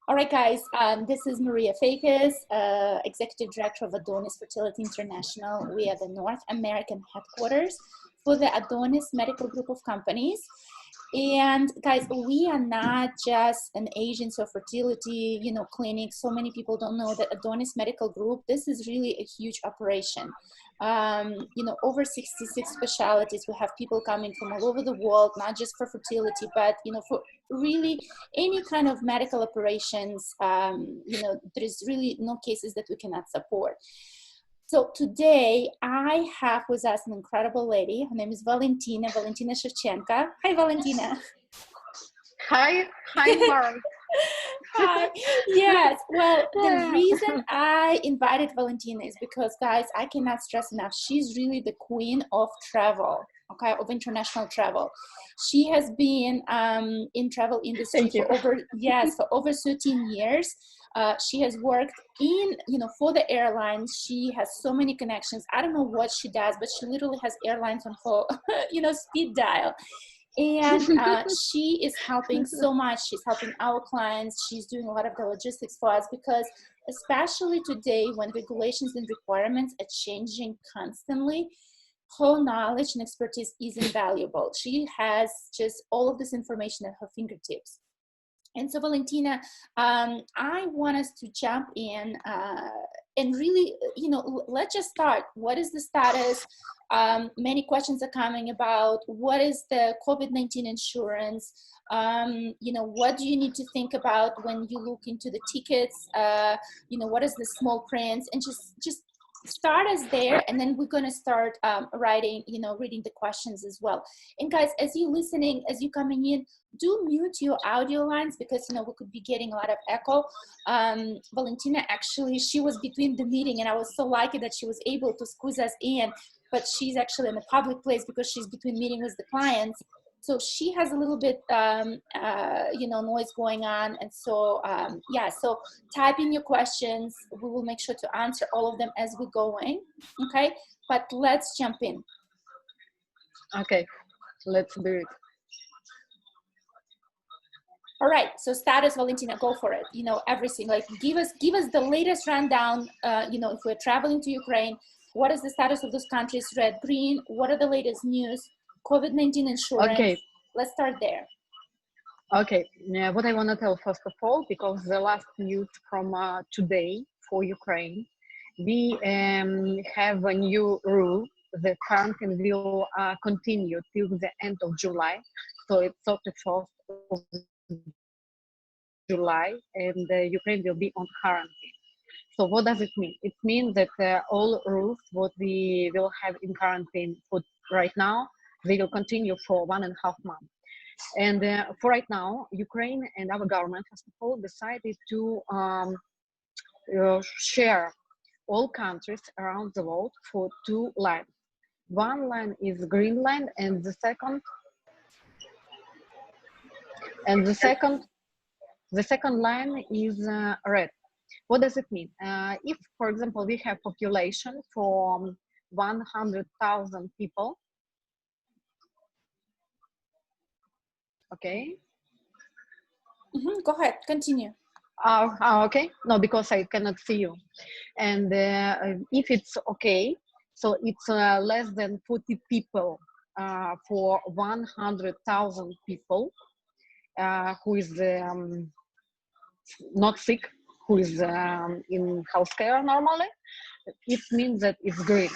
All right, guys, this is Maria Fakis, Executive Director of Adonis Fertility International. We are the North American headquarters for the Adonis Medical Group of companies. And guys, we are not just an agency of fertility, clinic. So many people don't know that Adonis Medical Group, this is really a huge operation. Over 66 specialties. We have people coming from all over the world, not just for fertility, but, for really any kind of medical operations. There's really no cases that we cannot support. So today I have with us an incredible lady. Her name is Valentina Shevchenko. Hi, Valentina. Hi, Mark. Hi. Yes. Well, the reason I invited Valentina is because, guys, I cannot stress enough. She's really the queen of travel. Okay, of international travel. She has been in travel industry for over 13 years. She has worked in, for the airlines. She has so many connections. I don't know what she does, but she literally has airlines on her, speed dial. And she is helping so much. She's helping our clients. She's doing a lot of the logistics for us because especially today when regulations and requirements are changing constantly, her knowledge and expertise is invaluable. She has just all of this information at her fingertips. And so, Valentina, I want us to jump in and really, let's just start. What is the status? Many questions are coming about what is the COVID-19 insurance? What do you need to think about when you look into the tickets? What is the small print? And just start us there, and then we're going to start reading the questions as well. And guys, as you're listening, as you're coming in, do mute your audio lines because we could be getting a lot of echo. Valentina, actually, she was between the meeting and I was so lucky that she was able to squeeze us in, but she's actually in a public place because she's between meeting with the clients. So she has a little bit, noise going on. And so, so type in your questions. We will make sure to answer all of them as we're going, okay? But let's jump in. Okay, let's do it. All right, so status, Valentina, go for it. Everything, like give us the latest rundown. If we're traveling to Ukraine, what is the status of those countries, red, green? What are the latest news? COVID-19 insurance. Okay. Let's start there. Okay, what I want to tell first of all, because the last news from today for Ukraine, we have a new rule. The quarantine will continue till the end of July. So it's 31st of July, and Ukraine will be on quarantine. So what does it mean? It means that all rules what we will have in quarantine for right now, they will continue for 1.5 months. And for right now, Ukraine and our government, first of all, decided to share all countries around the world for 2 lines. One line is Greenland, and the second line is red. What does it mean? If, for example, we have population for 100,000 people, okay. Go ahead, continue. Okay, no, because I cannot see you. And if it's okay, so it's less than 40 people for 100,000 people who is not sick, who is in healthcare normally, it means that it's green.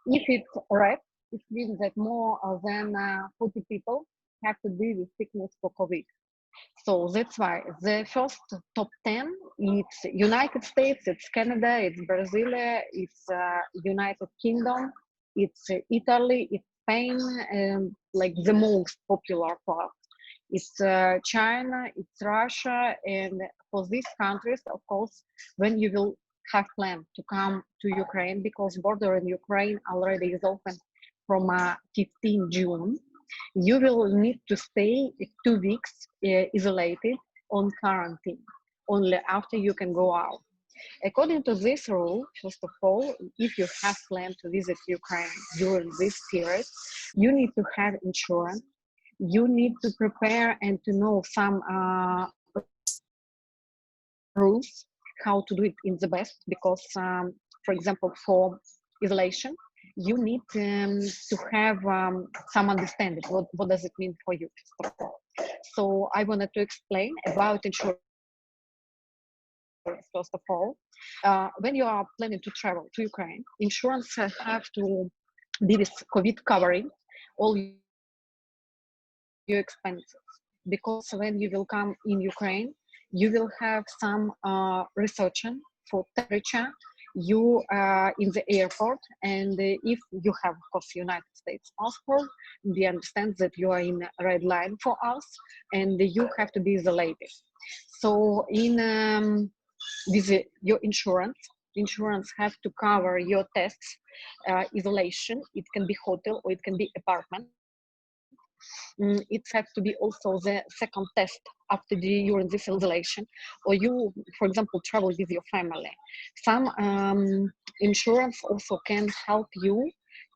If it's red, it means that more than 40 people have to deal with sickness for COVID. So that's why the first top 10, it's United States, it's Canada, it's Brazil, it's United Kingdom, it's Italy, it's Spain, and like the most popular part. It's China, it's Russia, and for these countries, of course, when you will have planned to come to Ukraine, because border in Ukraine already is open from 15 June, you will need to stay 2 weeks isolated on quarantine. Only after you can go out. According to this rule, first of all, if you have planned to visit Ukraine during this period, you need to have insurance. You need to prepare and to know some rules how to do it in the best, because for example, for isolation, you need to have some understanding what does it mean for you, first of all. So I wanted to explain about insurance. First of all, when you are planning to travel to Ukraine, insurance have to be with COVID covering all your expenses, because when you will come in Ukraine, you will have some research for temperature. You in the airport, and if you have, of course, United States passport, we understand that you are in red line for us, and you have to be isolated. So in with your insurance have to cover your tests, isolation. It can be hotel or it can be apartment. It has to be also the second test after during this isolation, or you, for example, travel with your family. Some insurance also can help you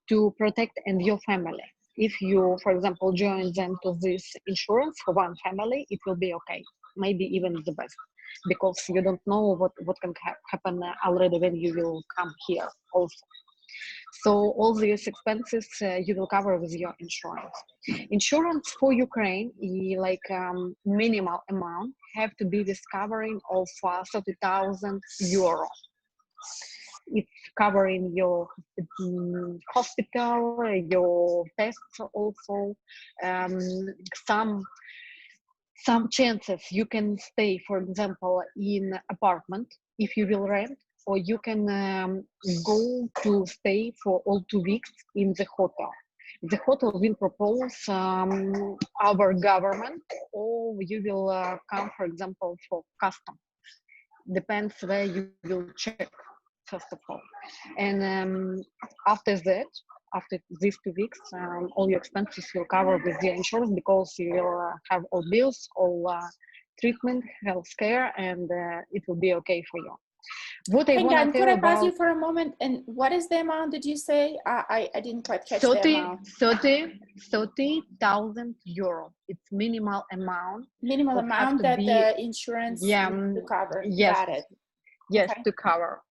to protect and your family. If you, for example, join them to this insurance for one family, it will be okay, maybe even the best, because you don't know what can happen already when you will come here also. So all these expenses you will cover with your insurance. Insurance for Ukraine, like minimal amount, have to be this covering of 30,000 euro. It's covering your hospital, your tests also, um, some some chances you can stay, for example, in apartment if you will rent, or you can go to stay for all 2 weeks in the hotel. The hotel will propose our government, or you will come, for example, for custom. Depends where you will check, first of all. And after that, after these 2 weeks, all your expenses will cover with your insurance, because you will have all bills, all treatment, health care, and it will be okay for you. What I Hang want on, to could tell I pause about you for a moment? And what is the amount, did you say? I didn't quite catch the amount. 30,000 euro. It's minimal amount. Minimal What have amount to that be, the insurance yeah, needs to cover. yes, Got it. yes, Okay. to cover.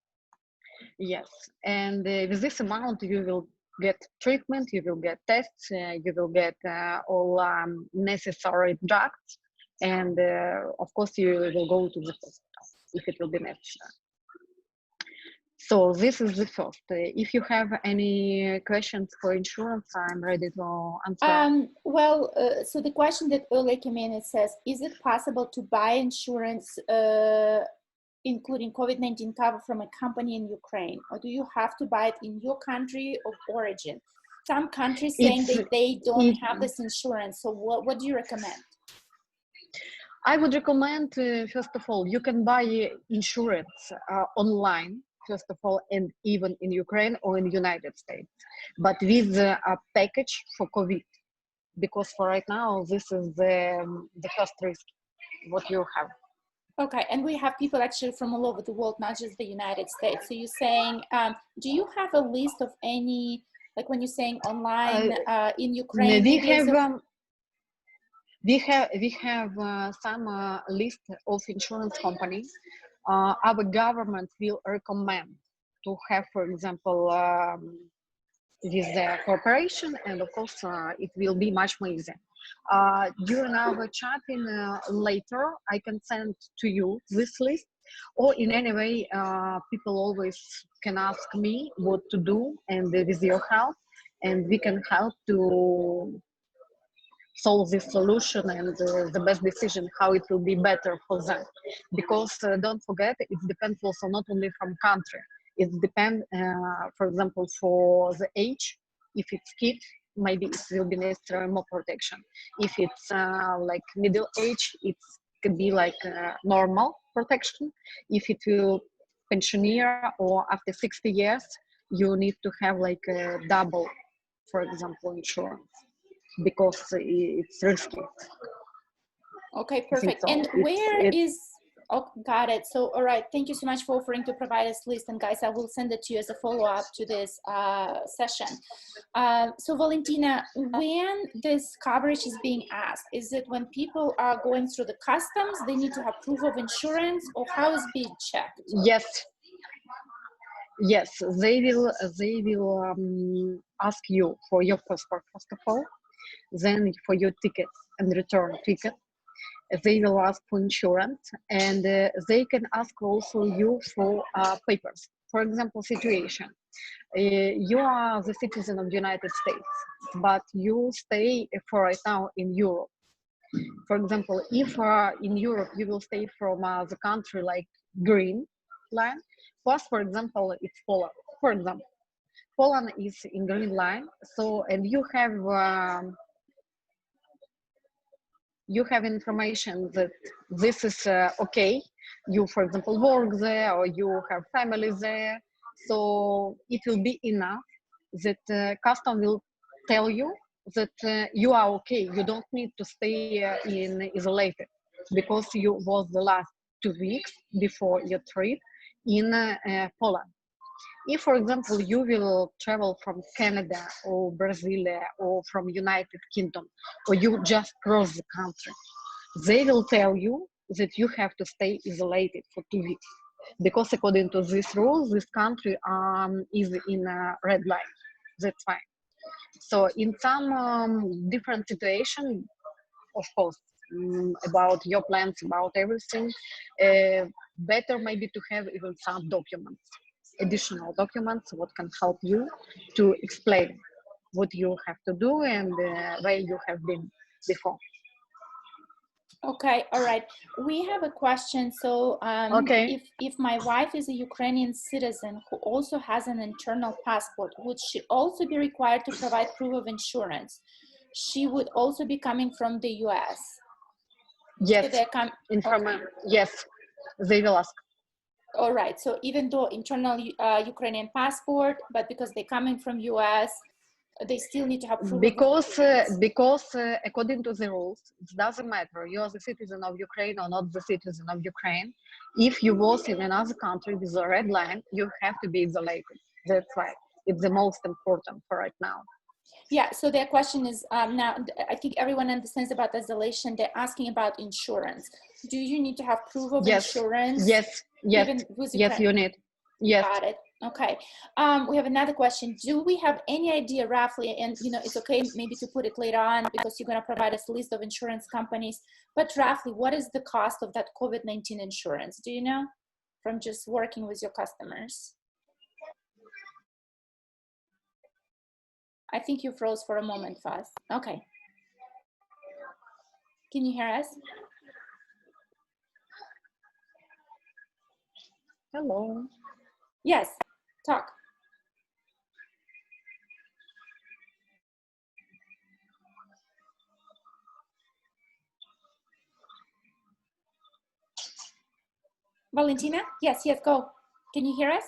Yes, and with this amount, you will get treatment, you will get tests, you will get all necessary drugs, and of course, you will go to the hospital if it will be necessary. So this is the first. If you have any questions for insurance, I'm ready to answer. So the question that earlier came in, it says, is it possible to buy insurance including COVID-19 cover from a company in Ukraine, or do you have to buy it in your country of origin? Some countries saying that they don't have this insurance. So what do you recommend? I would recommend, first of all, you can buy insurance online, first of all, and even in Ukraine or in the United States, but with a package for COVID, because for right now, this is the first risk, what you have. Okay, and we have people actually from all over the world, not just the United States. So you're saying, do you have a list of any, like when you're saying online in Ukraine? We have some list of insurance companies. Our government will recommend to have, for example, with the cooperation, and of course it will be much more easy. During our chatting later, I can send to you this list, or in any way, people always can ask me what to do, and with your help, and we can help to solve this solution and the best decision how it will be better for them, because don't forget, it depends also not only from country. It depends, for example, for the age. If it's kid, maybe it will be necessary more protection. If it's like middle age, it could be like normal protection. If it will pensioner or after 60 years, you need to have like a double, for example, insurance, because it's risky. Okay, perfect. So and where is, Oh, got it. So, all right. Thank you so much for offering to provide us list. And guys, I will send it to you as a follow-up to this session. So Valentina, when this coverage is being asked, is it when people are going through the customs, they need to have proof of insurance, or how is being checked? Yes, yes, they will ask you for your passport first of all, then for your ticket and return ticket. They will ask for insurance, and they can ask also you for papers. For example, situation. You are the citizen of the United States, but you stay for right now in Europe. For example, if in Europe you will stay from the country like green line, plus, for example, it's Poland. For example, Poland is in green line, so and you have information that this is okay. You, for example, work there or you have family there, so it will be enough that custom will tell you that you are okay. You don't need to stay in isolated because you was the last 2 weeks before your trip in Poland. If, for example, you will travel from Canada or Brazil or from United Kingdom, or you just cross the country, they will tell you that you have to stay isolated for 2 weeks. Because according to this rule, this country is in a red line. That's fine. So in some different situation, of course, about your plans, about everything, better maybe to have even some documents, additional documents, what can help you to explain what you have to do and where you have been before. Okay, all right. We have a question. So Okay. if my wife is a Ukrainian citizen who also has an internal passport, would she also be required to provide proof of insurance? She would also be coming from the US. Yes. So yes, they will ask. All right. So even though internal Ukrainian passport, but because they're coming from US, they still need to have proof because according to the rules, it doesn't matter you are the citizen of Ukraine or not the citizen of Ukraine. If you was in another country with a red line, you have to be isolated. That's why it's the most important for right now. Yeah, so their question is now I think everyone understands about isolation. They're asking about insurance. Do you need to have proof of insurance? Yes, you need. Yes. Got it. Okay. We have another question. Do we have any idea roughly, and it's okay maybe to put it later on because you're going to provide us a list of insurance companies, but roughly what is the cost of that COVID-19 insurance? Do you know, from just working with your customers? I think you froze for a moment, Faz. Okay. Can you hear us? Hello. Yes, talk. Valentina? Yes, go. Can you hear us?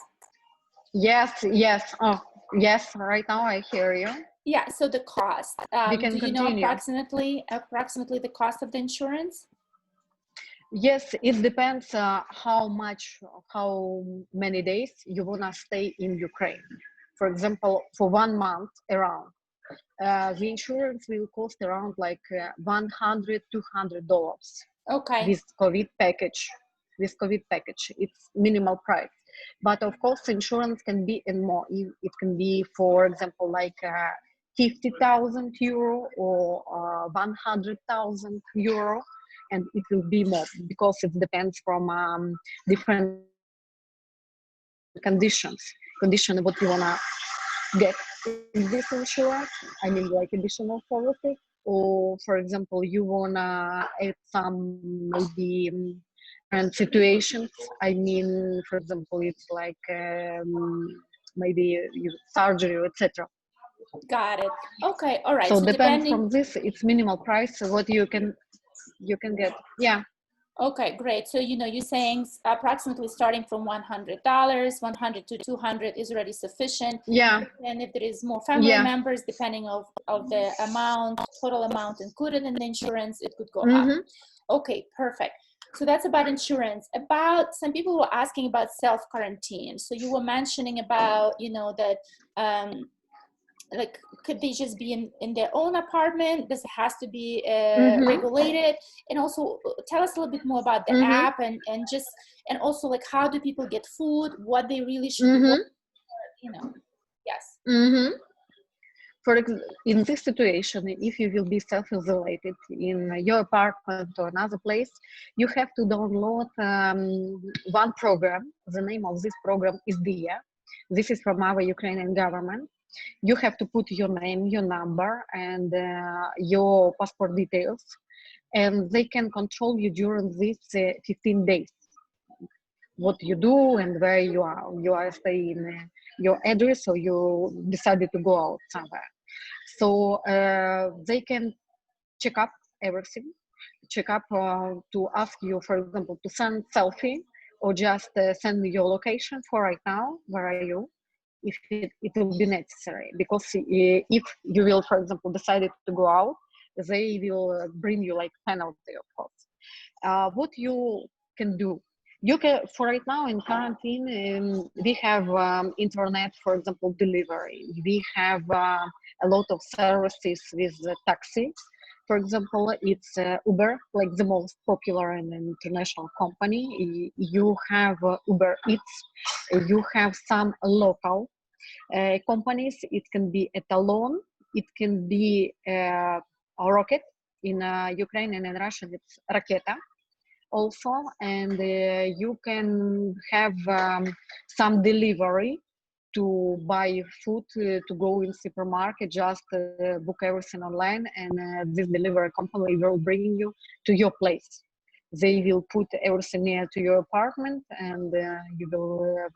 Yes. Oh, yes, right now I hear you. Yeah, so the cost. We can do you continue. know approximately the cost of the insurance? Yes, it depends how many days you want to stay in Ukraine. For example, for 1 month around, the insurance will cost around like $100, $200. Okay. With COVID package, it's minimal price. But of course, insurance can be and more. It can be, for example, like 50,000 euro or 100,000 euro, and it will be more because it depends from different conditions. Condition what you wanna get in this insurance. I mean, like additional policy, or for example, you wanna add some maybe and situations. I mean, for example, it's like maybe surgery, etc. Got it. Okay, all right. So depends from this, it's minimal price. What you can get. Yeah. Okay, great. So you're saying approximately starting from $100, 100 to 200 is already sufficient. Yeah. And if there is more family members, depending of the amount, total amount included in the insurance, it could go up. Okay, perfect. So that's about insurance. About some people were asking about self-quarantine. So you were mentioning about, you know, that like could they just be in their own apartment? Does it has to be Mm-hmm. regulated? And also tell us a little bit more about the Mm-hmm. app and just and also like how do people get food? What they really should be, Mm-hmm. you know? Yes. Mm-hmm. In this situation, if you will be self-isolated in your apartment or another place, you have to download one program. The name of this program is DIA. This is from our Ukrainian government. You have to put your name, your number, and your passport details, and they can control you during these 15 days. What you do and where you are. You are staying your address, or you decided to go out somewhere. So they can check up everything, check up to ask you, for example, to send selfie or just send your location for right now. Where are you? If it will be necessary, because if you will, for example, decided to go out, they will bring you like penalty, of course. What you can do, you can, for right now in quarantine, we have internet, for example, delivery. We have a lot of services with taxi. For example, it's Uber, like the most popular and international company. You have Uber Eats. You have some local companies. It can be Etalon. It can be a Rocket. In Ukraine and in Russian, it's Raketa also, and you can have some delivery to buy food, to go in supermarket, just book everything online, and this delivery company will bring you to your place. They will put everything near to your apartment, and you will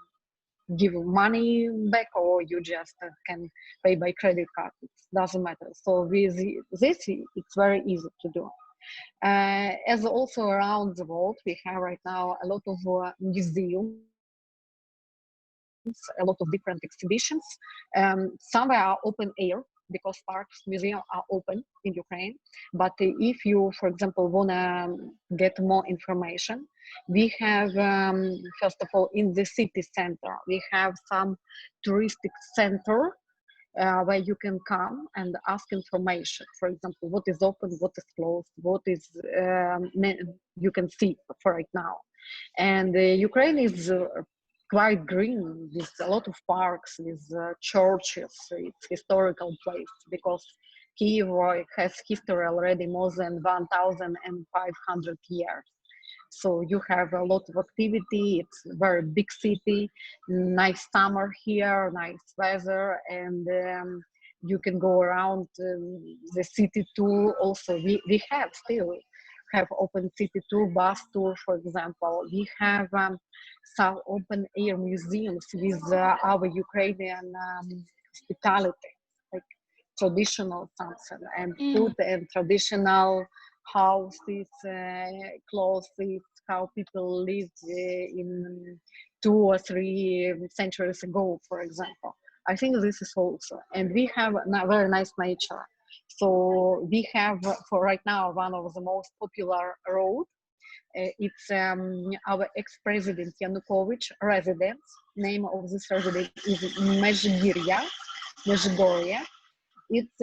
give money back, or you just can pay by credit card. It doesn't matter. So with this, it's very easy to do. As also around the world, we have right now a lot of museums, a lot of different exhibitions. Some are open air, because parks, museums are open in Ukraine. But if you, for example, wanna get more information, we have, first of all, in the city center, we have some touristic center where you can come and ask information. For example, what is open, what is closed, what is you can see for right now. And Ukraine is quite green, with a lot of parks, with churches. It's historical place, because Kyiv has history already more than 1,500 years. So you have a lot of activity. It's a very big city, nice summer here, nice weather, and you can go around the city too. Also, we have still have open city tour, bus tour, for example. We have some open air museums with our Ukrainian hospitality, like traditional something, and food, and traditional houses, clothes, how people lived in 2 or 3 centuries ago, for example. I think this is also, and we have a very nice nature. So we have, for right now, one of the most popular road. It's our ex-president Yanukovych residence. Name of this residence is Mezhgoria. It's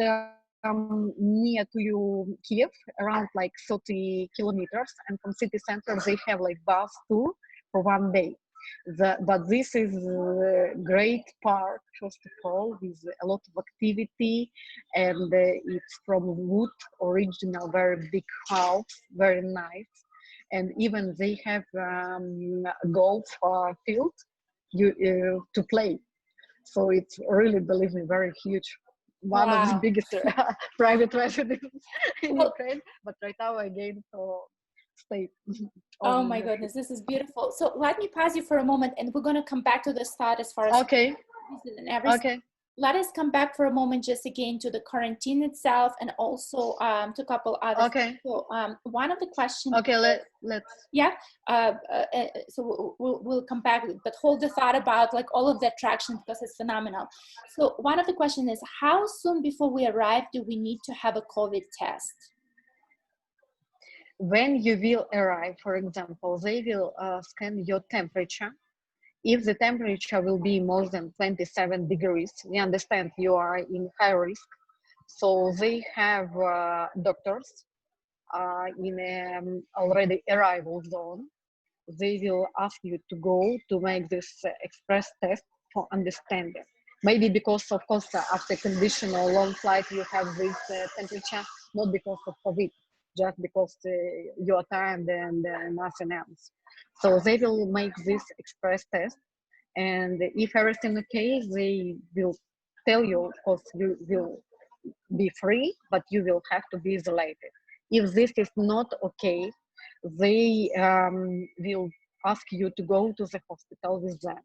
near to Kiev, around like 30 kilometers, and from city center they have like bus tour for one day. But this is a great park, first of all, with a lot of activity, and it's from wood, original, very big house, very nice, and even they have golf field to play. So it's really, believe me, very huge. One of the Wow. biggest private residences in Well, Ukraine. But right now, again, to stay oh only in my the goodness, city. this is beautiful. So let me pause you for a moment, and we're going to come back to the start as far as Okay, and everything. okay, Let us come back for a moment just again to the quarantine itself, and also to a couple other okay, things. So one of the questions, okay. Let's. yeah, so we'll come back, but hold the thought about like all of the attraction, because it's phenomenal. So one of the questions is, how soon before we arrive do we need to have a COVID test? When you will arrive, for example, they will scan your temperature. If the temperature will be more than 27 degrees, we understand you are in high risk. So they have doctors in already arrival zone. They will ask you to go to make this express test for understanding. Maybe because, of course, after conditional long flight, you have this temperature, not because of COVID, just because you are tired and nothing else. So they will make this express test, and if everything okay, they will tell you, of course, you will be free, but you will have to be isolated. If this is not okay, they will ask you to go to the hospital with them,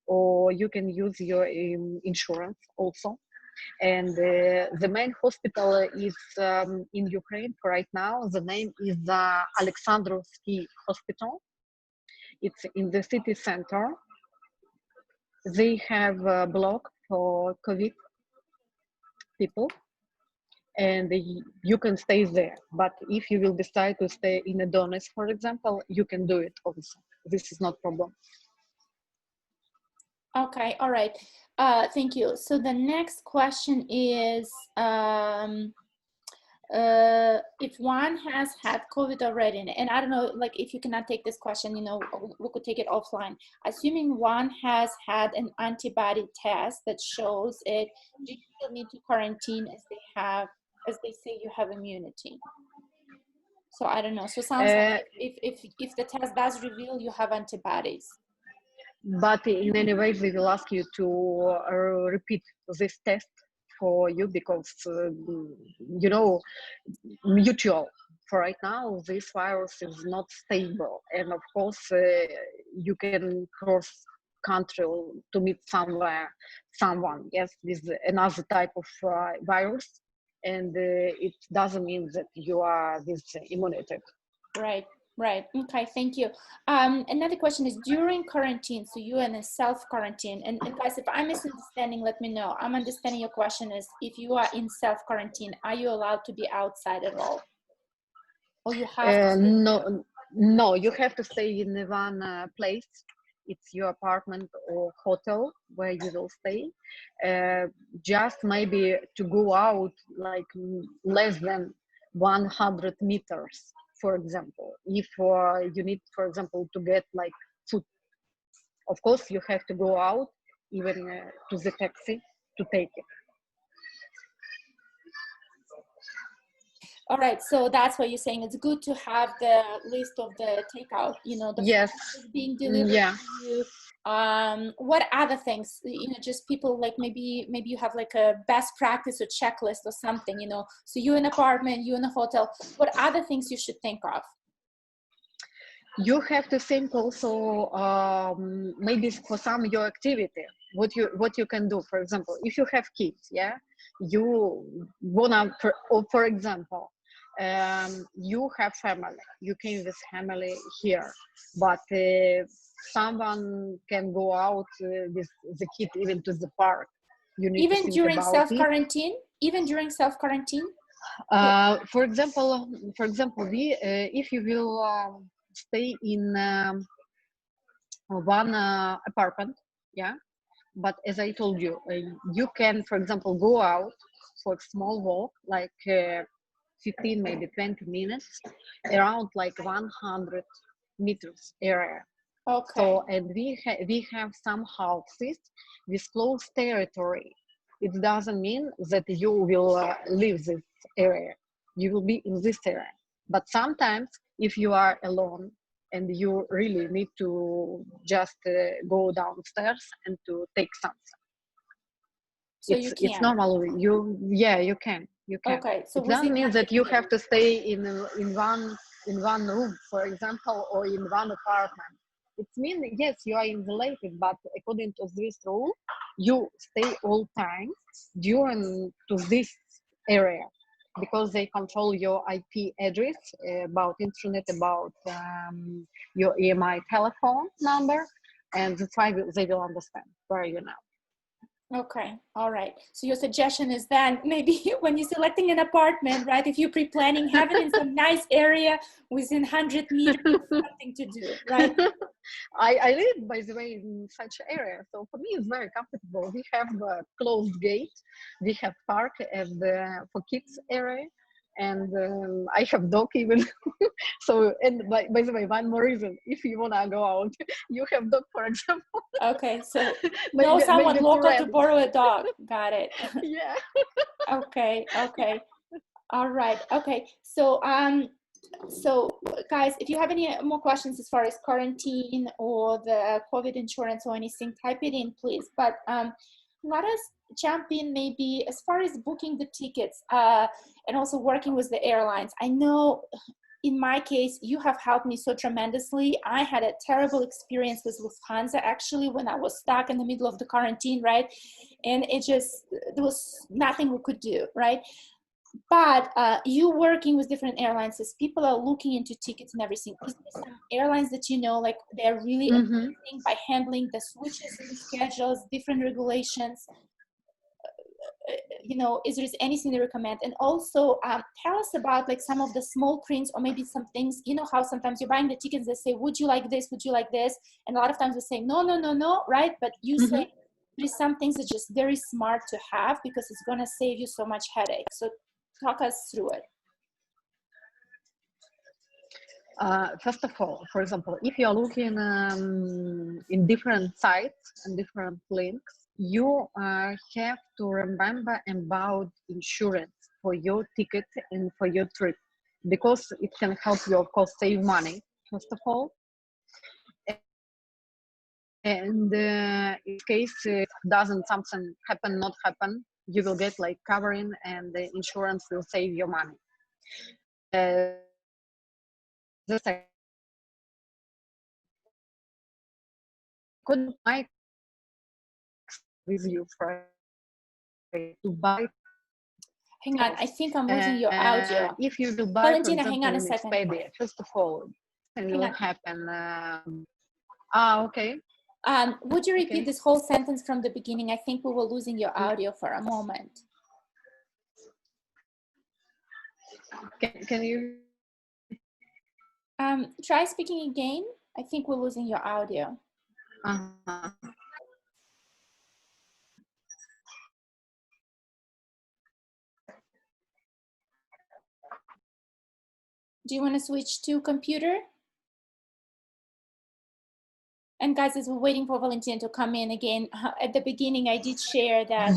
or you can use your insurance also. And the main hospital is in Ukraine right now. The name is Alexandrovsky Hospital. It's in the city center. They have a block for COVID people, and you can stay there. But if you will decide to stay in Adonis, for example, you can do it also. This is not problem. Okay, all right. Thank you. So the next question is, if one has had COVID already, and I don't know, like if you cannot take this question, you know, we could take it offline. Assuming one has had an antibody test that shows it, do you still need to quarantine as they say you have immunity? So I don't know. So sounds like if the test does reveal you have antibodies. But in any way, we will ask you to repeat this test for you because, you know, mutual. For right now, this virus is not stable. And of course, you can cross country to meet someone, yes, with another type of virus. And it doesn't mean that you are this immunity. Right. Right. Okay. Thank you. Another question is during quarantine. So you in a self-quarantine, and guys, if I'm misunderstanding, let me know. I'm understanding your question is if you are in self-quarantine, are you allowed to be outside at all? Or you have to no, you have to stay in one place. It's your apartment or hotel where you will stay. Just maybe to go out like less than 100 meters, for example. If you need, for example, to get like food, of course you have to go out even to the taxi to take it. All right, so that's what you're saying. It's good to have the list of the takeout, you know, the Yes. food is being delivered Yeah. to you. What other things, you know, just people like maybe you have like a best practice or checklist or something, you know, so you in an apartment, you in a hotel, what other things you should think of? You have to think also maybe for some your activity what you can do. For example, if you have kids, yeah, you wanna for example, you have family, you came with family here, but someone can go out with the kid even to the park. You need even to think during about self-quarantine, even during self-quarantine. for example, we if you will stay in one apartment, yeah, but as I told you, you can, for example, go out for a small walk like 15 maybe 20 minutes around like 100 meters area. Okay. So and we have some houses with close territory. It doesn't mean that you will leave this area, you will be in this area. But sometimes if you are alone and you really need to just go downstairs and to take something, so it's normal. You can. Okay, so it doesn't mean that you have to stay in one room, for example, or in one apartment. It means yes, you are isolated, but according to this rule, you stay all time during to this area, because they control your IP address, about internet, about your EMI telephone number, and that's why they will understand where you now. Okay, all right. So your suggestion is then maybe when you're selecting an apartment, right? If you're pre-planning, have it in some nice area within 100 meters, something to do, right? I live, by the way, in such area, so for me it's very comfortable. We have a closed gate, we have park and for kids area, and I have dog even. So, and by the way, one more reason, if you wanna go out, you have dog, for example. Okay, so know Maybe someone to local to rent. borrow a dog. Got it. Yeah. Okay, okay. All right. Okay. So guys, if you have any more questions as far as quarantine or the COVID insurance or anything, type it in, please. But let us jump in maybe as far as booking the tickets and also working with the airlines. I know in my case, you have helped me so tremendously. I had a terrible experience with Lufthansa actually when I was stuck in the middle of the quarantine, right? And there was nothing we could do, right? But you working with different airlines, as people are looking into tickets and everything, is there some airlines that you know, like they're really amazing by handling the switches in the schedules, different regulations? You know, is there anything they recommend? And also tell us about like some of the small prints or maybe some things, you know how sometimes you're buying the tickets, they say, would you like this? Would you like this? And a lot of times we say, no, no, no, no, right? But you say, there's some things that just very smart to have because it's going to save you so much headache. So talk us through it. First of all, for example, if you are looking in different sites and different links, you have to remember about insurance for your ticket and for your trip, because it can help you, of course, save money, first of all. And in case doesn't something happen, not happen, you will get like covering and the insurance will save your money. The second, could I with you for to buy. Hang on, I think I'm losing your audio. If you will buy, for Valentina, hang example, on a in second. Expedia, first of all, it Hang will on. happen. Okay. Would you repeat Okay. this whole sentence from the beginning? I think we were losing your audio for a moment. Can you? Try speaking again. I think we're losing your audio. Uh-huh. Do you want to switch to computer? And guys, as we're waiting for Valentina to come in again, at the beginning, I did share that.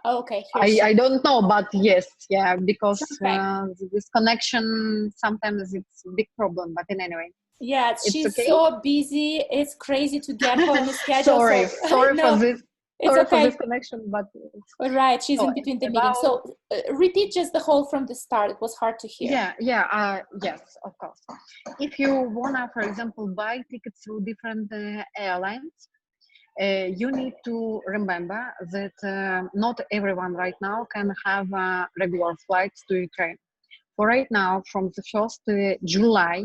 Oh, okay, here I don't know, but yes, yeah, because okay. this connection sometimes it's a big problem. But in anyway, Yeah, it's she's okay. so busy. It's crazy to get her on the schedule. Sorry, So sorry no, for this. it's Sorry for okay. this connection, but Right, she's so in between the meetings. about, So repeat just the whole from the start. It was hard to hear. yes, of course. If you wanna, for example, buy tickets through different airlines, you need to remember that not everyone right now can have regular flights to Ukraine. For right now, from the 1st July,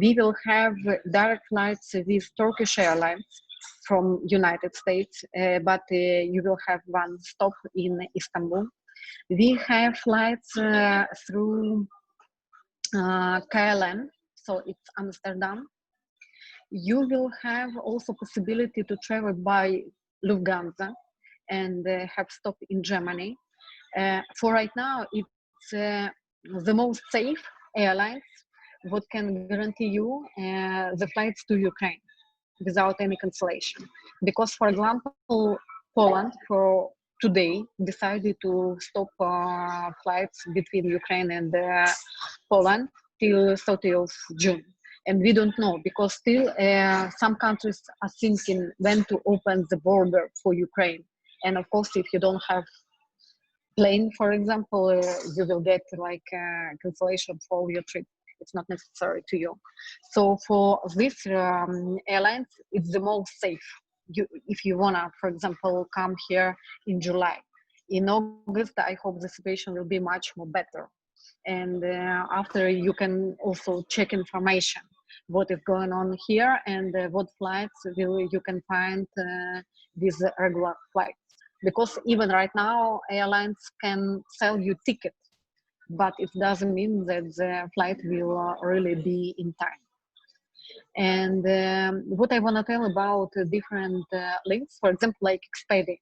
we will have direct flights with Turkish Airlines from United States, but you will have one stop in Istanbul. We have flights through KLM, so it's Amsterdam. You will have also possibility to travel by Lufthansa and have stop in Germany. For right now, it's the most safe airlines what can guarantee you the flights to Ukraine without any cancellation. Because, for example, Poland for today decided to stop flights between Ukraine and Poland till 30th of June. And we don't know because still some countries are thinking when to open the border for Ukraine. And of course, if you don't have plane, for example, you will get like cancellation for your trip. It's not necessary to you. So for this airlines, it's the most safe. If you wanna, for example, come here in July. In August, I hope the situation will be much more better. And after you can also check information what is going on here and what flights will you can find with regular flights. because even right now airlines can sell you tickets, but it doesn't mean that the flight will really be in time. And what I want to tell about different links, for example, like Expedia.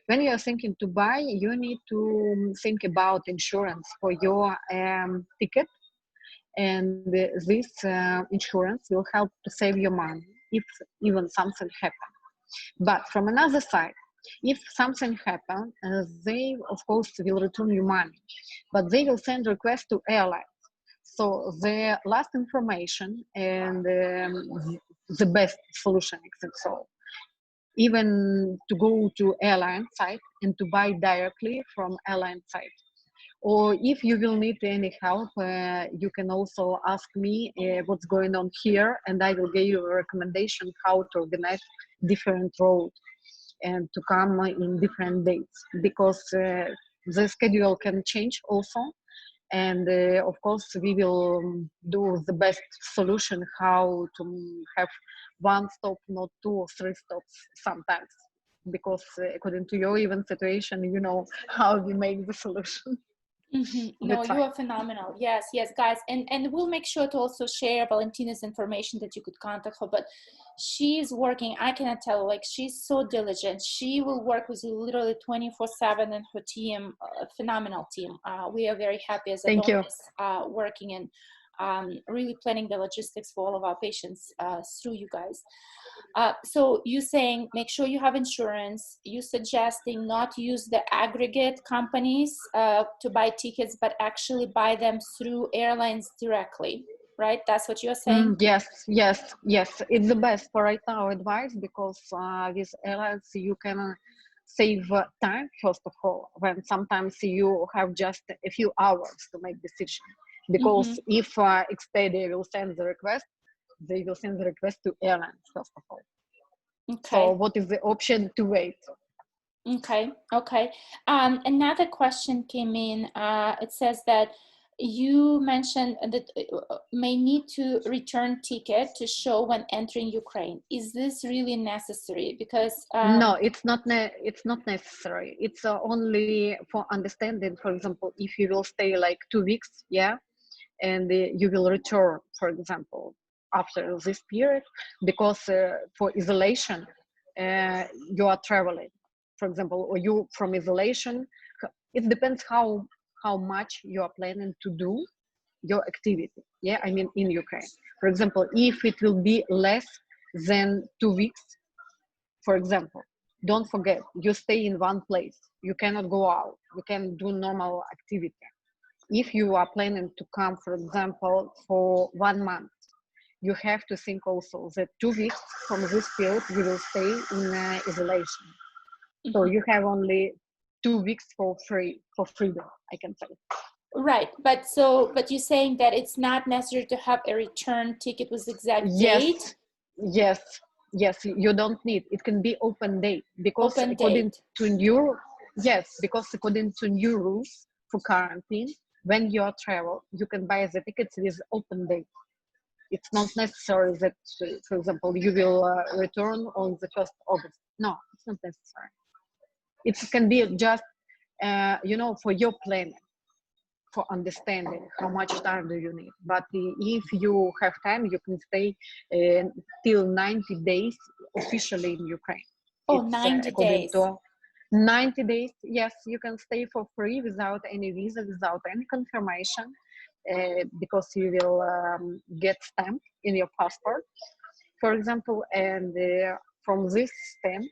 When you are thinking to buy, you need to think about insurance for your ticket, and this insurance will help to save your money if even something happens. But from another side, if something happens, they of course will return you money, but they will send request to airline. So the last information and the best solution, I think so. Even to go to airline site and to buy directly from airline site. Or if you will need any help, you can also ask me what's going on here, and I will give you a recommendation how to organize different routes and to come in different dates, because the schedule can change also. And of course we will do the best solution how to have one stop, not two or three stops sometimes, because according to your even situation, you know how we make the solution. No, That's you right. are phenomenal. Yes, yes, guys, and we'll make sure to also share Valentina's information that you could contact her. But she's working. I cannot tell. Like, she's so diligent. She will work with you literally 24/7, and her team, phenomenal team. We are very happy as Thank you. Adonis working and really planning the logistics for all of our patients through you guys. So you saying make sure you have insurance. You suggesting not use the aggregate companies to buy tickets, but actually buy them through airlines directly, right? That's what you're saying? Yes, yes, yes. It's the best for right now advice, because with airlines you can save time first of all, when sometimes you have just a few hours to make decision. Because if Expedia will send the request, they will send the request to airlines first of all. So Okay. what is the option to wait? Okay. Okay. Another question came in. It says that you mentioned that may need to return ticket to show when entering Ukraine. Is this really necessary? Because No, it's not. It's not necessary. It's only for understanding. For example, if you will stay like 2 weeks, yeah, and you will return, for example, after this period, because for isolation, you are traveling, for example, or you from isolation. It depends how much you are planning to do your activity. Yeah, I mean in Ukraine. For example, if it will be less than 2 weeks, for example, don't forget you stay in one place. You cannot go out. You can do normal activity. If you are planning to come, for example, for 1 month, you have to think also that 2 weeks from this period you will stay in isolation. So you have only 2 weeks for freedom, I can say. right, but you're saying that it's not necessary to have a return ticket with exact date, Yes, yes, yes. You don't need. It can be open date, because open according date. to new, yes, because according to new rules for quarantine, when you are travel, you can buy the tickets with open date. It's not necessary that, for example, you will return on the 1st August. No, it's not necessary. It can be just, for your planning, for understanding how much time do you need. But if you have time, you can stay till 90 days officially in Ukraine. Oh, It's 90 according days. to 90 days. Yes, you can stay for free without any visa, without any confirmation, because you will get stamp in your passport, for example. And from this stamp,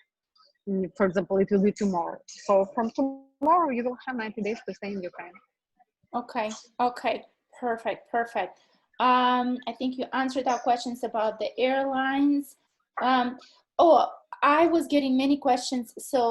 for example, it will be tomorrow. So from tomorrow, you will have 90 days to stay in Ukraine. Okay. Okay. Perfect. Perfect. I think you answered our questions about the airlines. Oh, I was getting many questions. So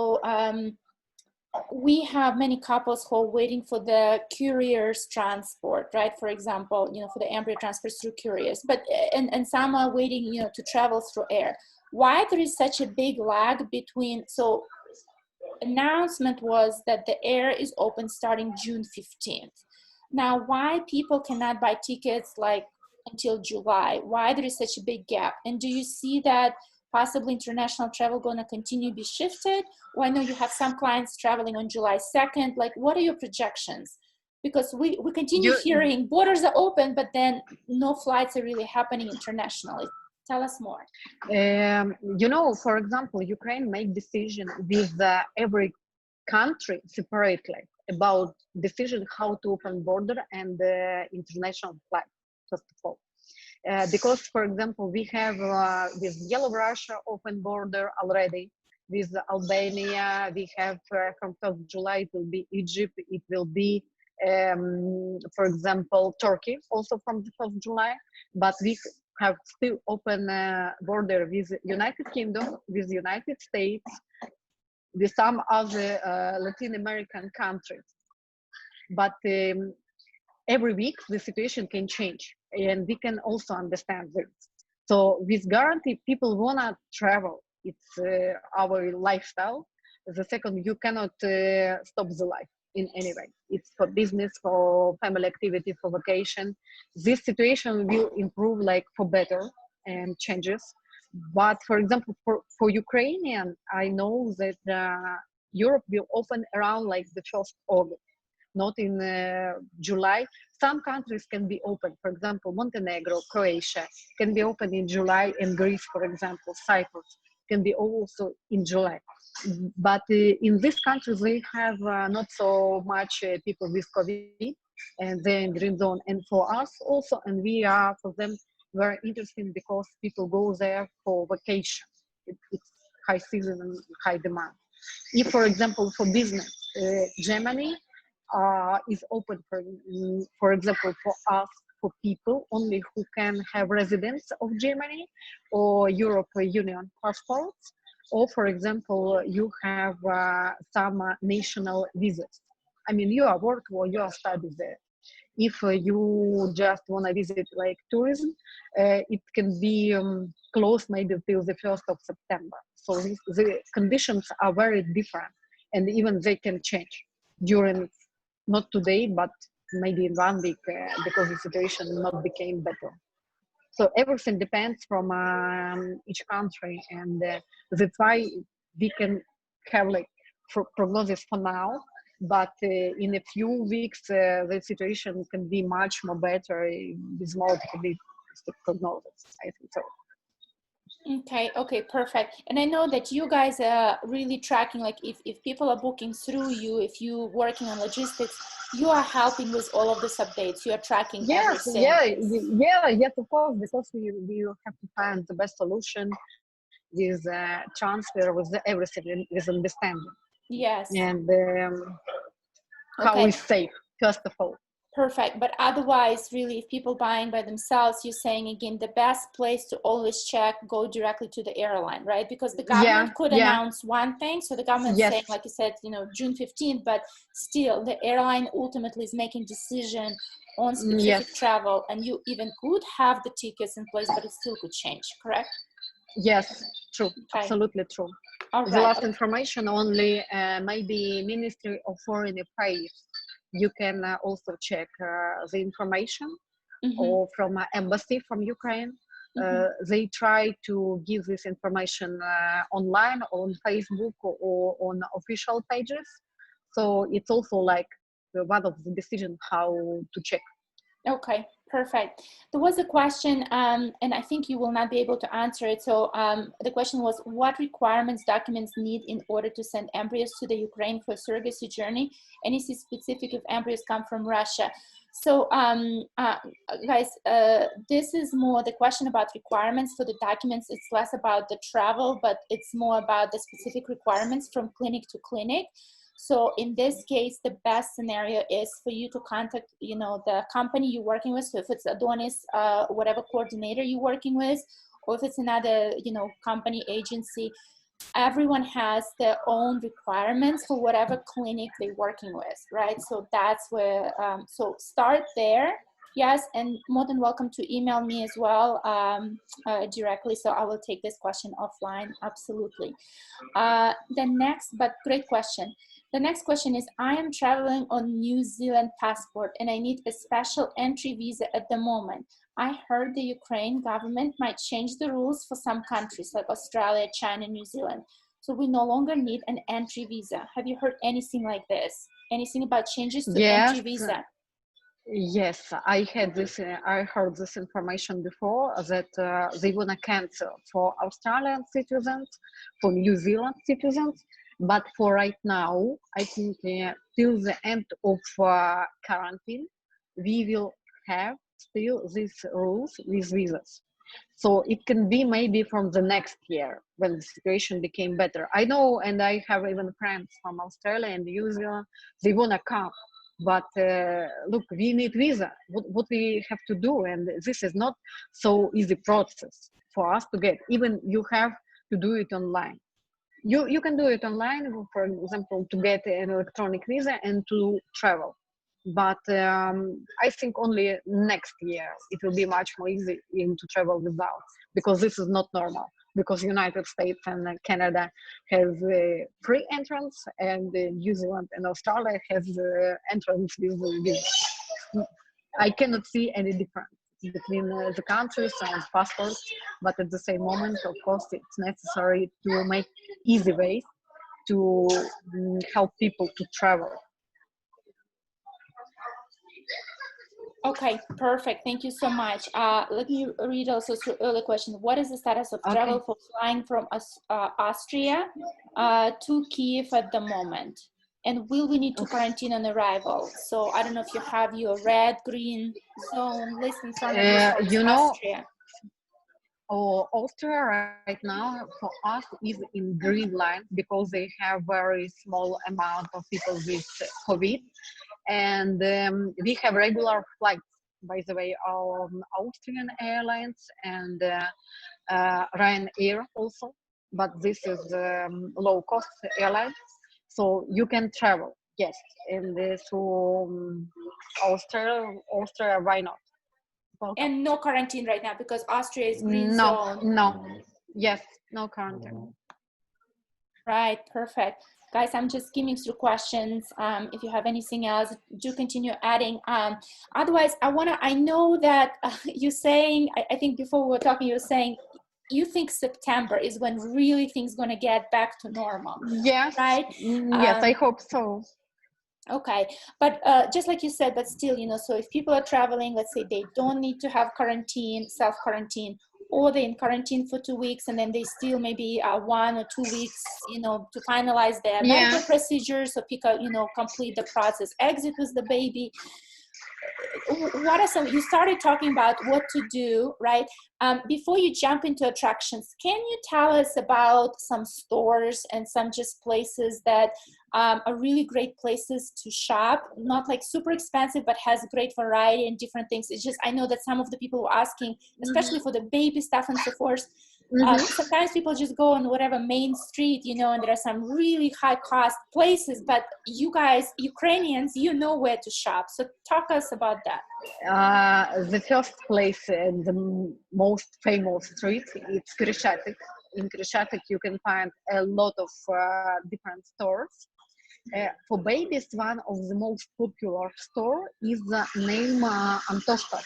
we have many couples who are waiting for the courier's transport, right? For example, for the embryo transfer through couriers, but and some are waiting, to travel through air. Why there is such a big lag between? So announcement was that the air is open starting June 15th. Now, why people cannot buy tickets like until July? Why there is such a big gap? And do you see that possibly international travel going to continue to be shifted? Or I know you have some clients traveling on July 2nd. Like, what are your projections? Because we continue hearing borders are open, but then no flights are really happening internationally. Tell us more. You know, for example, Ukraine made decision with every country separately about decision how to open border and international flight, first of all. Because, for example, we have with Yellow-Russia open border already. With Albania, we have from 1st July, it will be Egypt, it will be, for example, Turkey, also from the 1st July. But we have still open border with United Kingdom, with United States, with some other Latin American countries. But every week the situation can change, and we can also understand this. So with guarantee, people wanna travel. It's our lifestyle. The second, you cannot stop the life in any way. It's for business, for family activity, for vacation. This situation will improve like for better and changes. But for example, for Ukrainian, I know that Europe will open around like the 1st August, not in July. Some countries can be open, for example, Montenegro, Croatia can be open in July, and Greece, for example, Cyprus can be also in July. But in these countries, they have not so much people with COVID, and they're in green zone. And for us also, and we are for them very interesting because people go there for vacation. It's high season and high demand. If, for example, for business, Germany is open for example, for us, for people only who can have residence of Germany or European Union passports, or for example, you have some national visas. I mean, you are work or you are study there. If you just want to visit like tourism, it can be closed maybe till the 1st of September. So the conditions are very different, and even they can change during, not today, but maybe in 1 week, because the situation not became better. So everything depends from each country, and that's why we can have like prognosis for now. But in a few weeks, the situation can be much more better with more optimistic prognosis. I think so. Okay, perfect. And I know that you guys are really tracking, like if people are booking through you, if you working on logistics, you are helping with all of these updates. You are tracking everything. Yes, of course, because we have to find the best solution with transfer, with everything, with understanding. Yes. And how is safe, first of all. Perfect. But otherwise, really, if people buying by themselves, you're saying again, the best place to always check, go directly to the airline, right? Because the government could announce one thing. So the government saying, like you said, June 15th, but still the airline ultimately is making decision on specific travel, and you even could have the tickets in place, but it still could change, correct? Yes, true. Absolutely true. All the last information only maybe Ministry of Foreign Affairs. You can also check the information, or from embassy from Ukraine. They try to give this information online on Facebook or on official pages. So it's also like one of the decision how to check. Okay, perfect. There was a question, and I think you will not be able to answer it. So the question was, what requirements documents need in order to send embryos to the Ukraine for surrogacy journey? And is it specific if embryos come from Russia? So guys, this is more the question about requirements for the documents. It's less about the travel, but it's more about the specific requirements from clinic to clinic. So in this case, the best scenario is for you to contact, the company you're working with. So if it's Adonis, whatever coordinator you're working with, or if it's another, company, agency, everyone has their own requirements for whatever clinic they're working with, right? So that's where, so start there. Yes, and more than welcome to email me as well directly. So I will take this question offline, absolutely. The next, but great question. The next question is, I am traveling on New Zealand passport and I need a special entry visa at the moment. I heard the Ukraine government might change the rules for some countries like Australia, China, New Zealand. So we no longer need an entry visa. Have you heard anything like this? Anything about changes to entry Yes, visa? yes, I had this. I heard this information before that they wanna cancel for Australian citizens, for New Zealand citizens, but for right now, I think till the end of quarantine, we will have still these rules with visas. So it can be maybe from the next year when the situation became better. I know, and I have even friends from Australia and New Zealand. They wanna come, but look, we need visa. What we have to do, and this is not so easy process for us to get. Even you have to do it online. You can do it online, for example, to get an electronic visa and to travel. But I think only next year it will be much more easy to travel without, because this is not normal. Because United States and Canada have free entrance, and New Zealand and Australia have entrance with visa. I cannot see any difference between the countries and passports, but at the same moment, of course, it's necessary to make easy ways to help people to travel. Okay, perfect. Thank you so much. Let me read also through early question. What is the status of travel Okay. for flying from Austria to Kyiv at the moment? And will we need to quarantine on arrival? So I don't know if you have your red, green zone list in front of you. So it's You know, Austria. Austria right now for us is in green line because they have very small amount of people with COVID, and we have regular flights. By the way, Austrian Airlines and Ryanair also, but this is low cost airline, so you can travel. Yes, and so Austria, why not? Welcome. And no quarantine right now because Austria is green No, zone. no, yes, no quarantine. Right, perfect. Guys, I'm just skimming through questions. If you have anything else, do continue adding. Otherwise, I know that you're saying, I think before we were talking, you were saying you think September is when really things going to get back to normal, Yes, right? yes, I hope so. Okay, but just like you said, but still, so if people are traveling, let's say they don't need to have quarantine, self-quarantine, or they're in quarantine for 2 weeks and then they still maybe 1 or 2 weeks, to finalize their Yeah. medical procedures or complete the process, exit with the baby. What are some, you started talking about what to do, right? Before you jump into attractions, can you tell us about some stores and some just places that are really great places to shop, not like super expensive, but has great variety and different things? It's just, I know that some of the people were asking, especially for the baby stuff and so forth, sometimes people just go on whatever main street, and there are some really high cost places, but you guys, Ukrainians, where to shop. So talk us about that. The first place and the most famous street, it's Krishatik. In Krishatik, you can find a lot of different stores. For babies, one of the most popular store is the name Antoshka.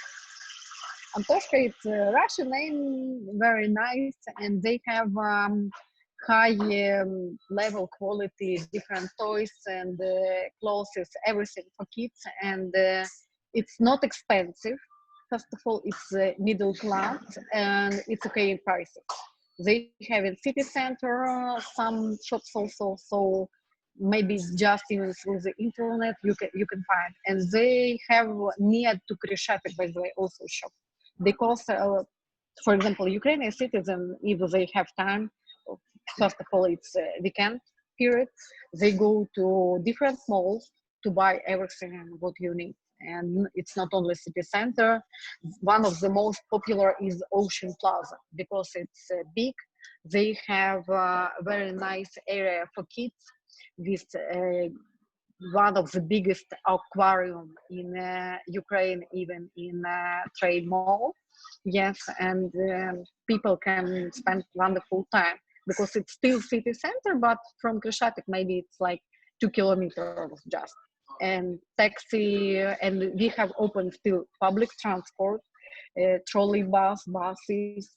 Antoshka, it's a Russian name, very nice, and they have high level quality, different toys and clothes, everything for kids, and it's not expensive. First of all, it's middle class and it's okay in prices. They have in city center some shops also, so maybe just even through the internet you can find, and they have near to Krishatik, by the way, also shop, because for example, Ukrainian citizen, if they have time, first of all, it's weekend period, they go to different malls to buy everything what you need. And it's not only city center. One of the most popular is Ocean Plaza because it's big. They have a very nice area for kids with one of the biggest aquarium in Ukraine, even in Trade Mall. Yes, and people can spend wonderful time because it's still city center, but from Krishatik maybe it's like 2 kilometers just. And taxi, and we have open still public transport. trolley buses,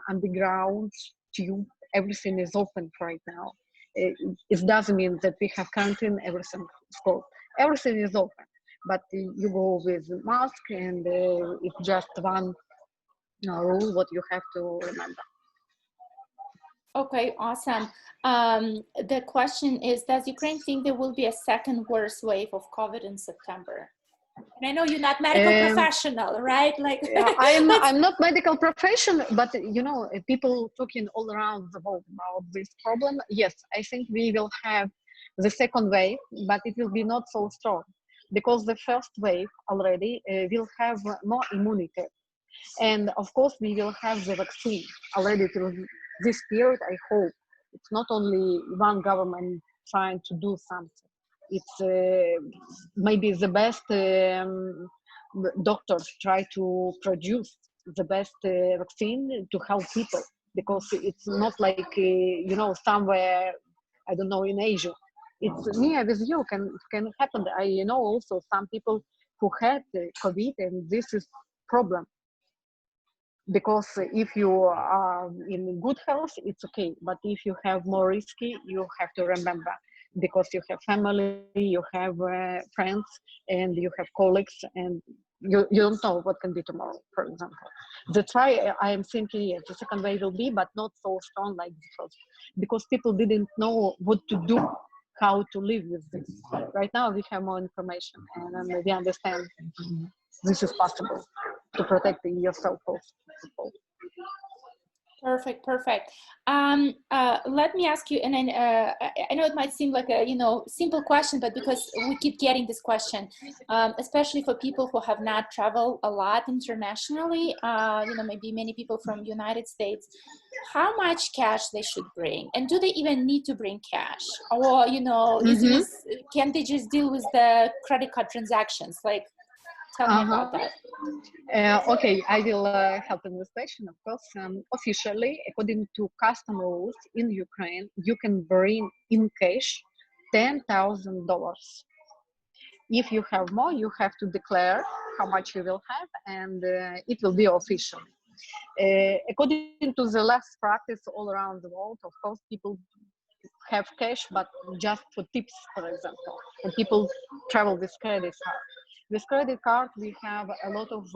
underground, tube, everything is open right now. It doesn't mean that we have quarantine, everything is closed. Everything is open, but you go with mask, and it's just one rule what you have to remember. Okay, awesome. The question is, does Ukraine think there will be a second worst wave of COVID in September? And I know you're not medical professional, right? Like, I'm not medical profession, but people talking all around the world about this problem. Yes, I think we will have the second wave, but it will be not so strong because the first wave already will have more immunity. And of course, we will have the vaccine already till this period, I hope. It's not only one government trying to do something. It's maybe the best doctors try to produce the best vaccine to help people, because it's not like, somewhere, I don't know, in Asia. It's near with you, can happen. I know also some people who had COVID, and this is problem, because if you are in good health, it's okay, but if you have more risky, you have to remember, because you have family, you have friends, and you have colleagues, and you don't know what can be tomorrow, for example. That's why I am thinking, yes, the second wave will be, but not so strong like the first, because people didn't know what to do, how to live with this. Right now we have more information, and we understand this is possible to protect yourself also. Perfect. Let me ask you, and then I know it might seem like a simple question, but because we keep getting this question, especially for people who have not traveled a lot internationally, maybe many people from United States, how much cash they should bring, and do they even need to bring cash, or can they just deal with the credit card transactions? Like, tell me about that. Okay, I will help in this question. Of course, officially, according to custom rules in Ukraine, you can bring in cash $10,000. If you have more, you have to declare how much you will have, and it will be official. According to the last practice all around the world, of course, people have cash, but just for tips, for example, and people travel with credit card. With credit card, we have a lot of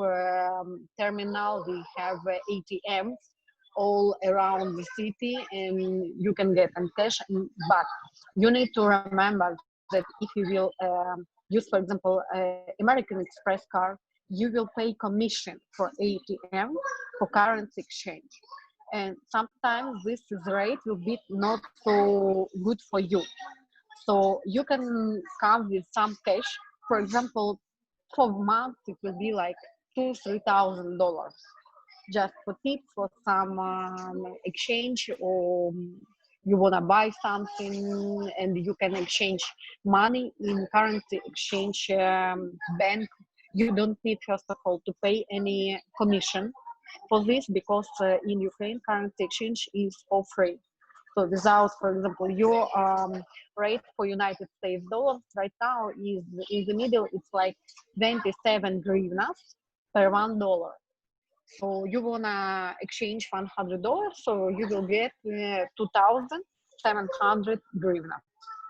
terminal. We have ATMs all around the city, and you can get them cash. But you need to remember that if you will use, for example, American Express card, you will pay commission for ATM for currency exchange. And sometimes this rate will be not so good for you. So you can come with some cash. For example, for months it will be like $2,000-3,000 just for tips, for some exchange, or you want to buy something and you can exchange money in currency exchange bank. You don't need, first of all, to pay any commission for this, because in Ukraine currency exchange is for free. So without, for example, your rate for United States dollars right now is in the middle, it's like 27 hryvnias per $1. So you wanna exchange $100, so you will get 2,700 hryvnia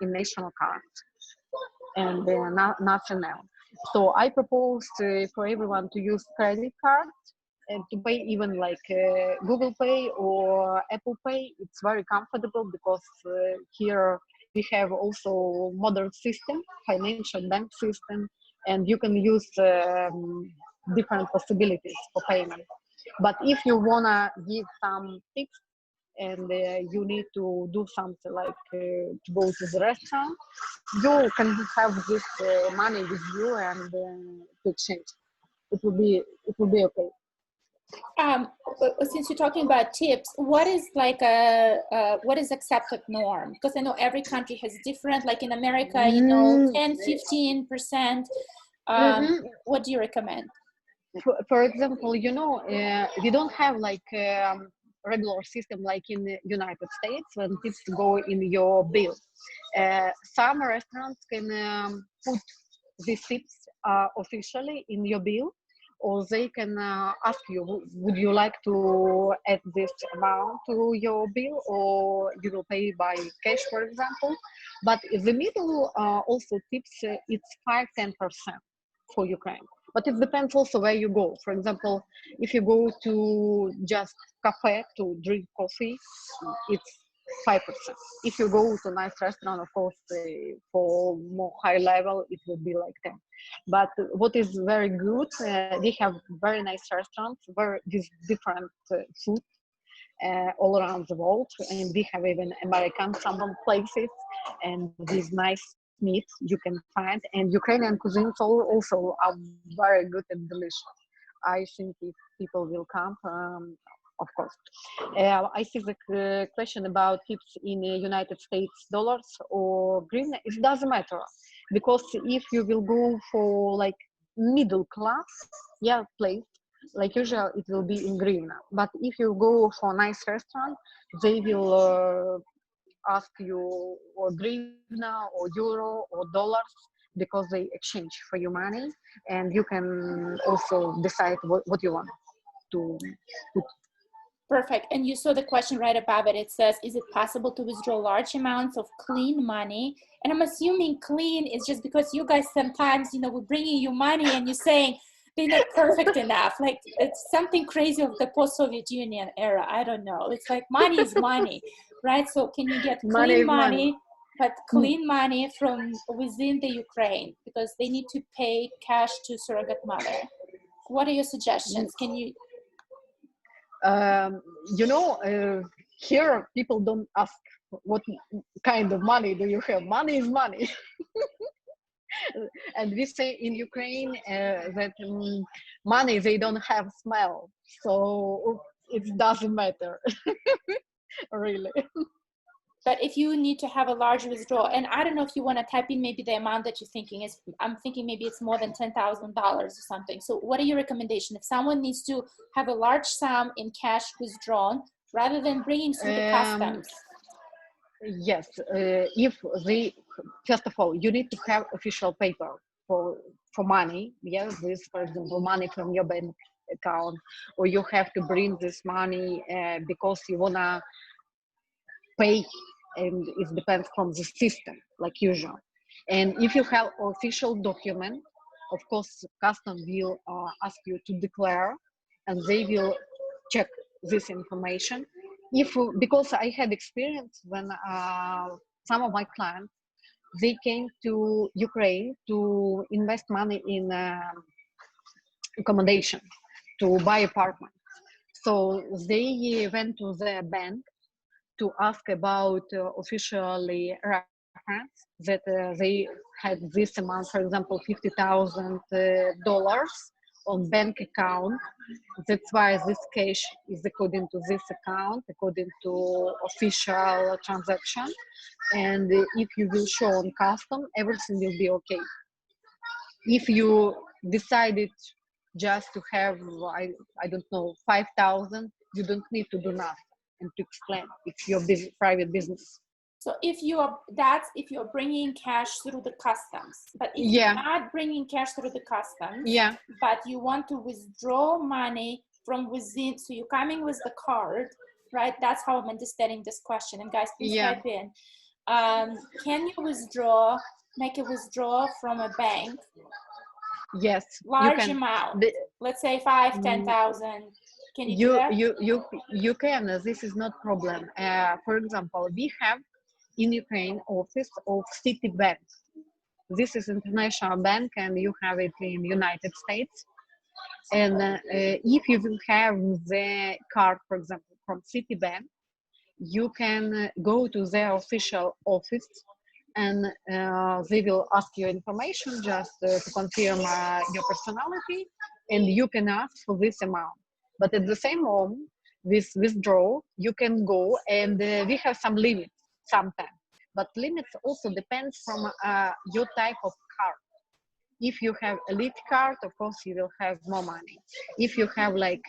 in national currency, and nothing else. So I propose for everyone to use credit card and to pay even like Google Pay or Apple Pay. It's very comfortable, because here we have also modern system, financial bank system, and you can use different possibilities for payment. But if you wanna give some tips, and you need to do something like to go to the restaurant, you can have this money with you and to exchange. It will be okay. Since you're talking about tips, what is like what is accepted norm? Because I know every country has different, like in America, 10-15%. What do you recommend? For example, we don't have like regular system like in the United States when tips go in your bill. Some restaurants can put these tips officially in your bill, or they can ask you, would you like to add this amount to your bill, or you will pay by cash, for example. But in the middle also tips, it's 5-10% for Ukraine. But it depends also where you go. For example, if you go to just cafe to drink coffee, it's 5%. If you go to a nice restaurant, of course, for more high level, it will be like 10. But what is very good, they have very nice restaurants, very with different food all around the world, and we have even American some places, and these nice meat you can find, and Ukrainian cuisines also are very good and delicious. I think if people will come, of course. I see the question about tips in United States dollars or green. It doesn't matter, because if you will go for like middle class, yeah, place, like usual, it will be in grivna. But if you go for a nice restaurant, they will ask you or grivna or euro or dollars, because they exchange for your money, and you can also decide what you want to put. Perfect. And you saw the question right above it. It says, is it possible to withdraw large amounts of clean money? And I'm assuming clean is just because you guys sometimes, you know, we're bringing you money and you're saying they're not perfect enough. Like it's something crazy of the post-Soviet Union era. I don't know. It's like money is money, right? So can you get clean money, but clean money from within the Ukraine, because they need to pay cash to surrogate mother? What are your suggestions? Can you? You know, here people don't ask what kind of money do you have. Money is money. And we say in Ukraine that money, they don't have smell, so it doesn't matter. Really. But if you need to have a large withdrawal, and I don't know if you want to type in maybe the amount that you're thinking is, I'm thinking maybe it's more than $10,000 or something. So what are your recommendations? If someone needs to have a large sum in cash withdrawn rather than bringing through the customs? Yes, if they, first of all, you need to have official paper for money. Yes, this, for example, money from your bank account, or you have to bring this money because you wanna pay, and it depends from the system, like usual. And if you have official document, of course, custom will ask you to declare, and they will check this information. If, because I had experience when some of my clients, they came to Ukraine to invest money in accommodation, to buy apartment. So they went to the bank to ask about officially reference that they had this amount, for example, $50,000 on bank account. That's why this cash is according to this account, according to official transaction. And if you will show on custom, everything will be okay. If you decided just to have, I don't know, 5,000, you don't need to do nothing and to explain. It's your private business. So if you're bringing cash through the customs, but if you're not bringing cash through the customs, but you want to withdraw money from within, so you're coming with the card, right? That's how I'm understanding this question. And guys, please type in. Can you make a withdrawal from a bank? Yes. Large amount. Let's say 5, 10,000. Can you do that? You can. This is not problem. For example, we have in Ukraine office of Citibank. This is international bank, and you have it in United States. And if you will have the card, for example, from Citibank, you can go to their official office, and they will ask you information just to confirm your personality, and you can ask for this amount. But at the same moment, with withdraw, you can go, and we have some limits sometimes. But limits also depends from your type of card. If you have elite card, of course, you will have more money. If you have like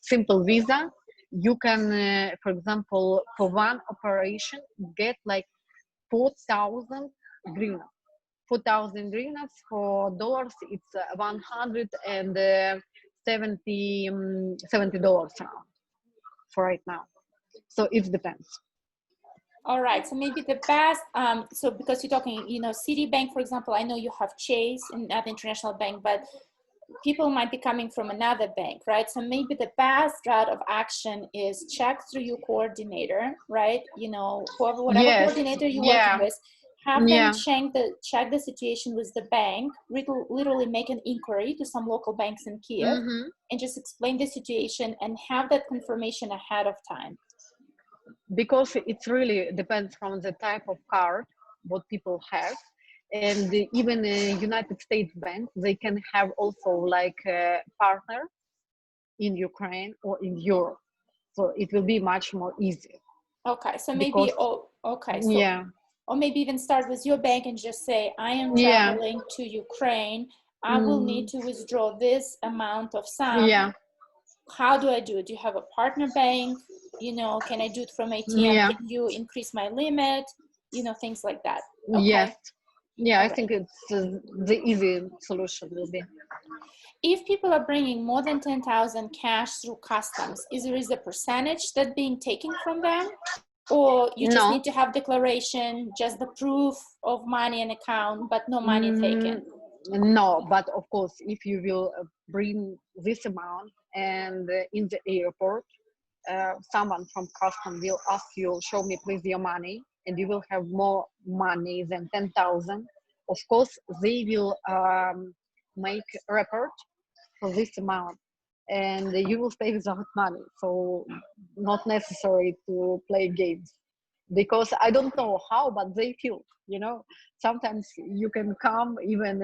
simple Visa, you can, for example, for one operation, get like 4,000 hryvnia. 4,000 hryvnias. For dollars, it's 170 $70 around for right now. So it depends. All right, so maybe the best, so because you're talking, Citibank, for example, I know you have Chase and other international bank, but people might be coming from another bank, right? So maybe the best route of action is check through your coordinator, right? Whatever Yes. coordinator you're working with, have them Yeah. check the situation with the bank, literally make an inquiry to some local banks in Kyiv, and just explain the situation and have that confirmation ahead of time. Because it really depends from the type of card what people have, and even United States bank, they can have also like a partner in Ukraine or in Europe, so it will be much more easy. Okay, so maybe Because, yeah, or maybe even start with your bank and just say, I am yeah, traveling to Ukraine, I will need to withdraw this amount of sum. yeah, How do I do it? Do you have a partner bank? Can I do it from ATM? yeah, Can you increase my limit? Things like that. yes, Okay. yeah. I All right. think it's the easy solution will be. If people are bringing more than 10,000 cash through customs, is there a percentage that being taken from them? Or you just No. need to have declaration, just the proof of money and account, but no money taken? No, but of course, if you will bring this amount and in the airport, someone from custom will ask you, show me please your money, and you will have more money than 10,000. Of course, they will make a report for this amount, and you will stay without money. So not necessary to play games, because I don't know how, but they feel, sometimes you can come even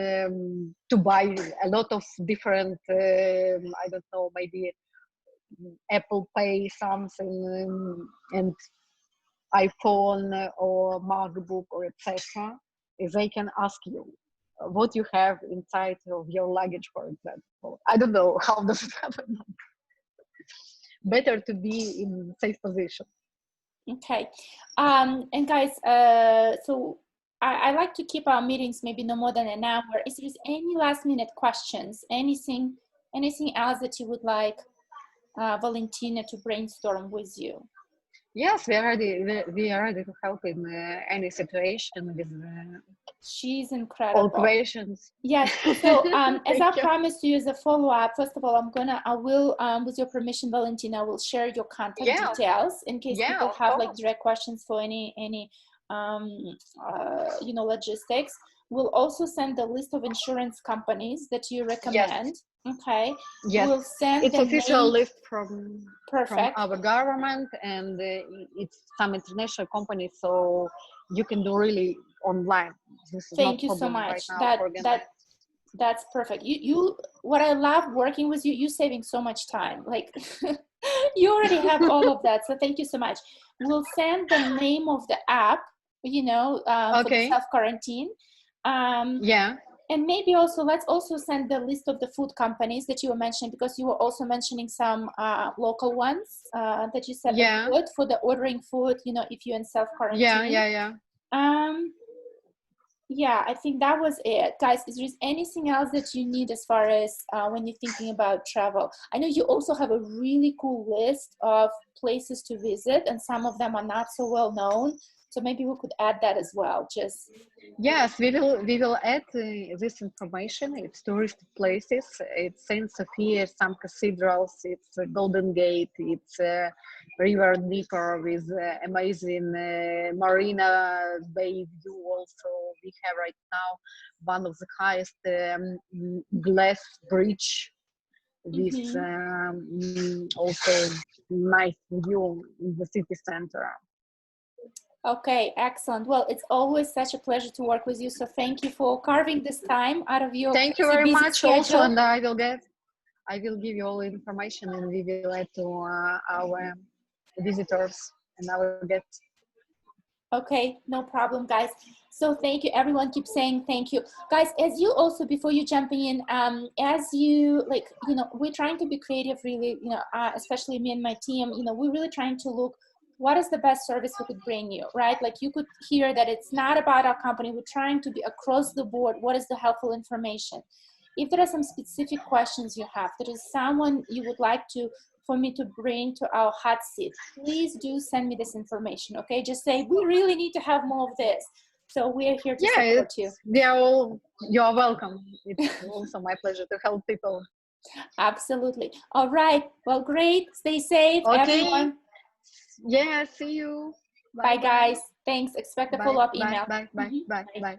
to buy a lot of different, I don't know, maybe Apple Pay something, and iPhone or MacBook or etc. They can ask you what you have inside of your luggage, for example. I don't know how does it happen. Better to be in safe position. Okay. And guys, so I like to keep our meetings maybe no more than an hour. Is there any last minute questions? Anything else that you would like Valentina to brainstorm with you? Yes, we are ready. We are ready to help in any situation with She's all incredible. questions. Yes. So as I you. promised you as a follow-up, first of all, I will, with your permission, Valentina, I will share your contact details in case people of have like course. direct questions for any logistics. We'll also send the list of insurance companies that you recommend. Okay. Yes. We'll send It's the official name. list from Perfect. our government, and it's some international companies, so you can do really online. This is Thank not you so problem right much. now for organizing. That's perfect. What I love working with you, saving so much time. Like you already have all of that. So thank you so much. We'll send the name of the app, for the self-quarantine. Yeah. And maybe also, let's also send the list of the food companies that you were mentioning, because you were also mentioning some local ones that you said are good for the ordering food, if you're in self-quarantine. Yeah. Yeah, I think that was it. Guys, is there anything else that you need as far as when you're thinking about travel? I know you also have a really cool list of places to visit, and some of them are not so well known. So maybe we could add that as well. Yes, we will add this information. It's tourist places. It's Saint Sophia, some cathedrals. It's Golden Gate. It's River Dnieper with amazing marina bay view. Also, we have right now one of the highest glass bridge with also nice view in the city center. Okay, excellent. Well, it's always such a pleasure to work with you. So thank you for carving this time out of your Thank you very busy much schedule. also, and I will give you all the information, and we will add to our visitors and our guests. Okay, no problem, guys. So thank you. Everyone keep saying thank you. Guys, as you also, before you jumping in, as you, we're trying to be creative, really, especially me and my team, we're really trying to look what is the best service we could bring you, right? Like you could hear that it's not about our company. We're trying to be across the board. What is the helpful information? If there are some specific questions you have, there is someone you would like for me to bring to our hot seat, please do send me this information, okay? Just say, we really need to have more of this. So we're here to support you. You're welcome. It's also my pleasure to help people. Absolutely. All right. Well, great. Stay safe, everyone. Yeah, see you. Bye, guys. Thanks. Expect a follow-up email. Bye.